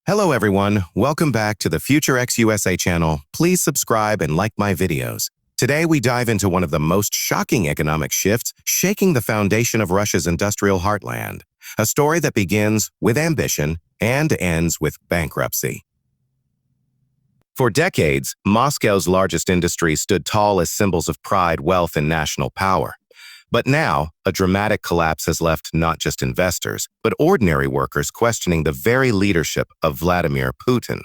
Hello everyone, welcome back to the Future X USA channel. Please subscribe and like my videos. Today we dive into one of the most shocking economic shifts shaking the foundation of Russia's industrial heartland. A story that begins with ambition and ends with bankruptcy. For decades, Moscow's largest industries stood tall as symbols of pride, wealth, and national power. But now, a dramatic collapse has left not just investors, but ordinary workers questioning the very leadership of Vladimir Putin.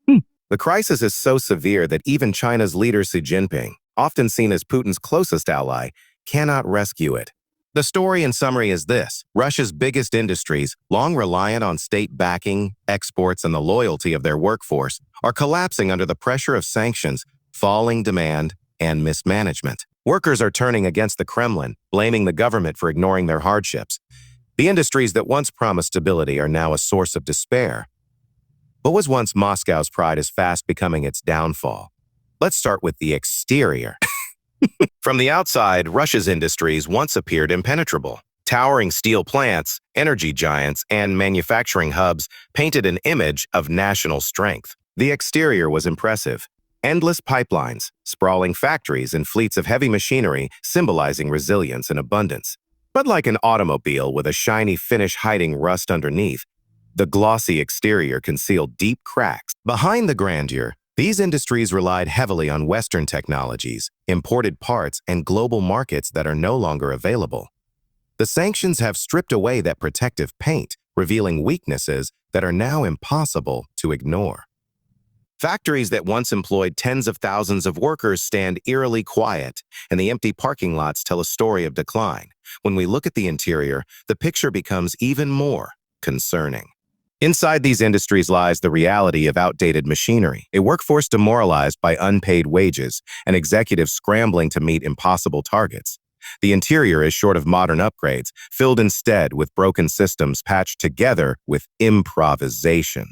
The crisis is so severe that even China's leader Xi Jinping, often seen as Putin's closest ally, cannot rescue it. The story in summary is this: Russia's biggest industries, long reliant on state backing, exports, and the loyalty of their workforce, are collapsing under the pressure of sanctions, falling demand, and mismanagement. Workers are turning against the Kremlin, blaming the government for ignoring their hardships. The industries that once promised stability are now a source of despair. What was once Moscow's pride is fast becoming its downfall. Let's start with the exterior. From the outside, Russia's industries once appeared impenetrable. Towering steel plants, energy giants, and manufacturing hubs painted an image of national strength. The exterior was impressive. Endless pipelines, sprawling factories, and fleets of heavy machinery symbolizing resilience and abundance. But like an automobile with a shiny finish hiding rust underneath, the glossy exterior concealed deep cracks. Behind the grandeur, these industries relied heavily on Western technologies, imported parts, and global markets that are no longer available. The sanctions have stripped away that protective paint, revealing weaknesses that are now impossible to ignore. Factories that once employed tens of thousands of workers stand eerily quiet, and the empty parking lots tell a story of decline. When we look at the interior, the picture becomes even more concerning. Inside these industries lies the reality of outdated machinery, a workforce demoralized by unpaid wages, and executives scrambling to meet impossible targets. The interior is short of modern upgrades, filled instead with broken systems patched together with improvisation.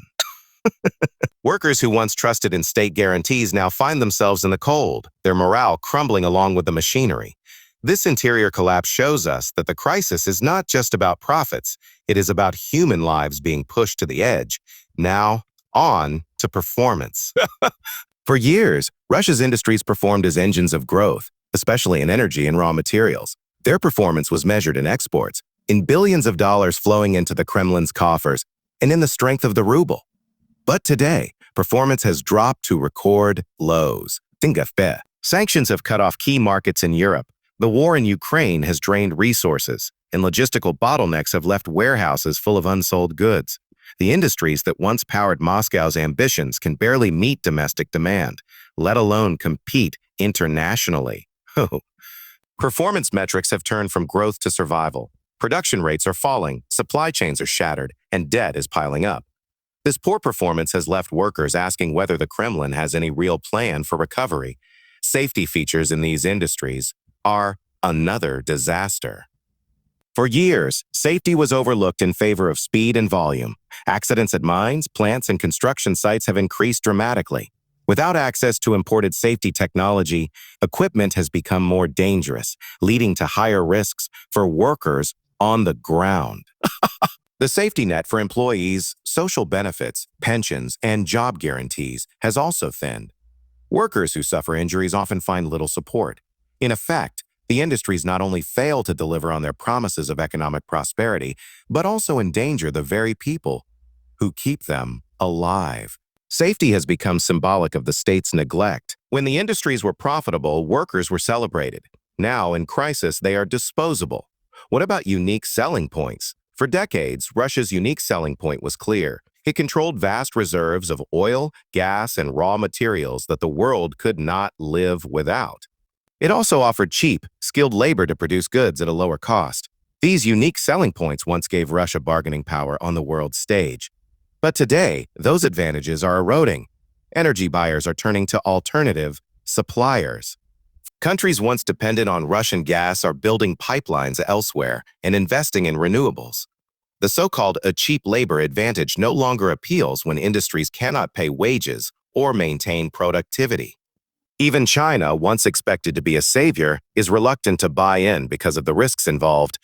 Workers who once trusted in state guarantees now find themselves in the cold, their morale crumbling along with the machinery. This interior collapse shows us that the crisis is not just about profits, it is about human lives being pushed to the edge. Now, on to performance. For years, Russia's industries performed as engines of growth, especially in energy and raw materials. Their performance was measured in exports, in billions of dollars flowing into the Kremlin's coffers, and in the strength of the ruble. But today, performance has dropped to record lows. Sanctions have cut off key markets in Europe. The war in Ukraine has drained resources, and logistical bottlenecks have left warehouses full of unsold goods. The industries that once powered Moscow's ambitions can barely meet domestic demand, let alone compete internationally. Performance metrics have turned from growth to survival. Production rates are falling, supply chains are shattered, and debt is piling up. This poor performance has left workers asking whether the Kremlin has any real plan for recovery. Safety features in these industries are another disaster. For years, safety was overlooked in favor of speed and volume. Accidents at mines, plants, and construction sites have increased dramatically. Without access to imported safety technology, equipment has become more dangerous, leading to higher risks for workers on the ground. The safety net for employees, social benefits, pensions, and job guarantees has also thinned. Workers who suffer injuries often find little support. In effect, the industries not only fail to deliver on their promises of economic prosperity, but also endanger the very people who keep them alive. Safety has become symbolic of the state's neglect. When the industries were profitable, workers were celebrated. Now, in crisis, they are disposable. What about unique selling points? For decades, Russia's unique selling point was clear. It controlled vast reserves of oil, gas, and raw materials that the world could not live without. It also offered cheap, skilled labor to produce goods at a lower cost. These unique selling points once gave Russia bargaining power on the world stage. But today, those advantages are eroding. Energy buyers are turning to alternative suppliers. Countries once dependent on Russian gas are building pipelines elsewhere and investing in renewables. The so-called cheap labor advantage no longer appeals when industries cannot pay wages or maintain productivity. Even China, once expected to be a savior, is reluctant to buy in because of the risks involved.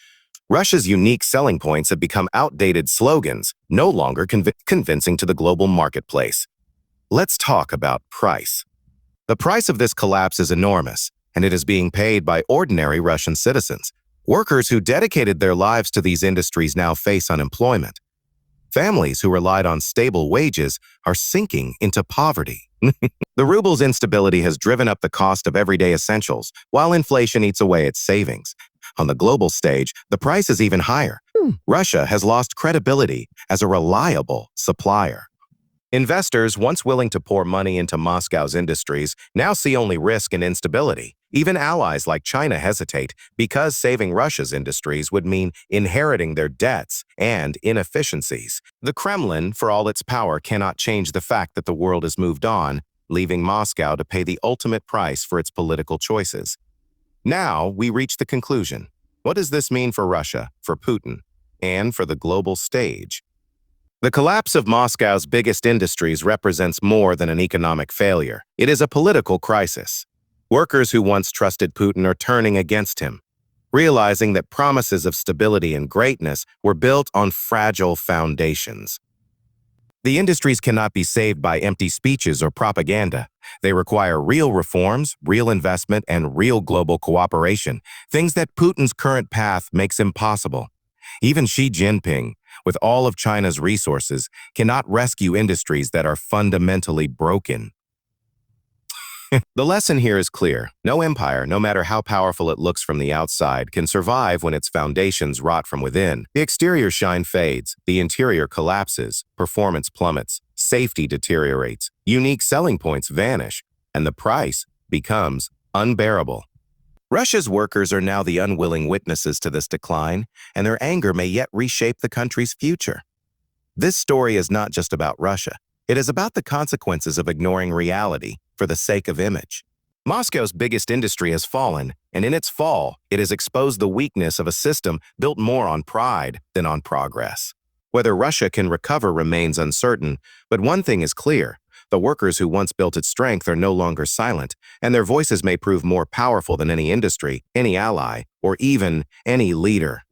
Russia's unique selling points have become outdated slogans, no longer convincing to the global marketplace. Let's talk about price. The price of this collapse is enormous, and it is being paid by ordinary Russian citizens. Workers who dedicated their lives to these industries now face unemployment. Families who relied on stable wages are sinking into poverty. The ruble's instability has driven up the cost of everyday essentials, while inflation eats away at savings. On the global stage, the price is even higher. Russia has lost credibility as a reliable supplier. Investors, once willing to pour money into Moscow's industries, now see only risk and instability. Even allies like China hesitate because saving Russia's industries would mean inheriting their debts and inefficiencies. The Kremlin, for all its power, cannot change the fact that the world has moved on, leaving Moscow to pay the ultimate price for its political choices. Now, we reach the conclusion. What does this mean for Russia, for Putin, and for the global stage? The collapse of Moscow's biggest industries represents more than an economic failure. It is a political crisis. Workers who once trusted Putin are turning against him, realizing that promises of stability and greatness were built on fragile foundations. The industries cannot be saved by empty speeches or propaganda. They require real reforms, real investment, and real global cooperation, things that Putin's current path makes impossible. Even Xi Jinping, with all of China's resources, cannot rescue industries that are fundamentally broken. The lesson here is clear. No empire, no matter how powerful it looks from the outside, can survive when its foundations rot from within. The exterior shine fades, the interior collapses, performance plummets, safety deteriorates, unique selling points vanish, and the price becomes unbearable. Russia's workers are now the unwilling witnesses to this decline, and their anger may yet reshape the country's future. This story is not just about Russia. It is about the consequences of ignoring reality for the sake of image. Moscow's biggest industry has fallen, and in its fall, it has exposed the weakness of a system built more on pride than on progress. Whether Russia can recover remains uncertain, but one thing is clear. The workers who once built its strength are no longer silent, and their voices may prove more powerful than any industry, any ally, or even any leader.